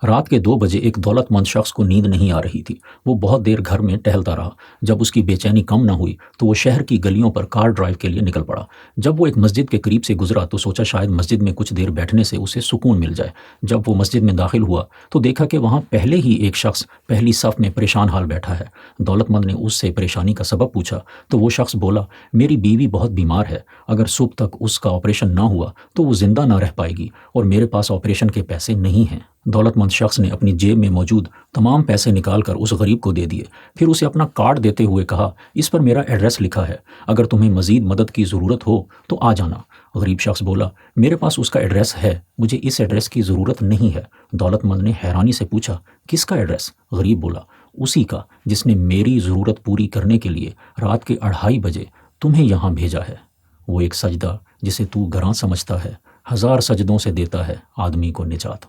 रात के 2 बजे एक दौलतमंद शख्स को नींद नहीं आ रही थी। वो बहुत देर घर में टहलता रहा। जब उसकी बेचैनी कम न हुई तो वो शहर की गलियों पर कार ड्राइव के लिए निकल पड़ा। जब वो एक मस्जिद के करीब से गुजरा तो सोचा शायद मस्जिद में कुछ देर बैठने से उसे सुकून मिल जाए। जब वो मस्जिद में दाखिल हुआ तो देखा कि वहाँ पहले ही एक शख्स पहली सफ में परेशान हाल बैठा है। दौलतमंद ने उससे परेशानी का सबब पूछा तो वो शख्स बोला, मेरी बीवी बहुत बीमार है, अगर सुबह तक उसका ऑपरेशन ना हुआ तो वो जिंदा ना रह पाएगी और मेरे पास ऑपरेशन के पैसे नहीं हैं। दौलतमंद शख्स ने अपनी जेब में मौजूद तमाम पैसे निकालकर उस गरीब को दे दिए। फिर उसे अपना कार्ड देते हुए कहा, इस पर मेरा एड्रेस लिखा है, अगर तुम्हें मज़ीद मदद की ज़रूरत हो तो आ जाना। गरीब शख्स बोला, मेरे पास उसका एड्रेस है, मुझे इस एड्रेस की ज़रूरत नहीं है। दौलतमंद ने हैरानी से पूछा, किसका एड्रेस? गरीब बोला, उसी का जिसने मेरी ज़रूरत पूरी करने के लिए रात के 2:30 बजे तुम्हें यहाँ भेजा है। वो एक सजदा जिसे तू गरां समझता है, 1000 सजदों से देता है आदमी को निजात।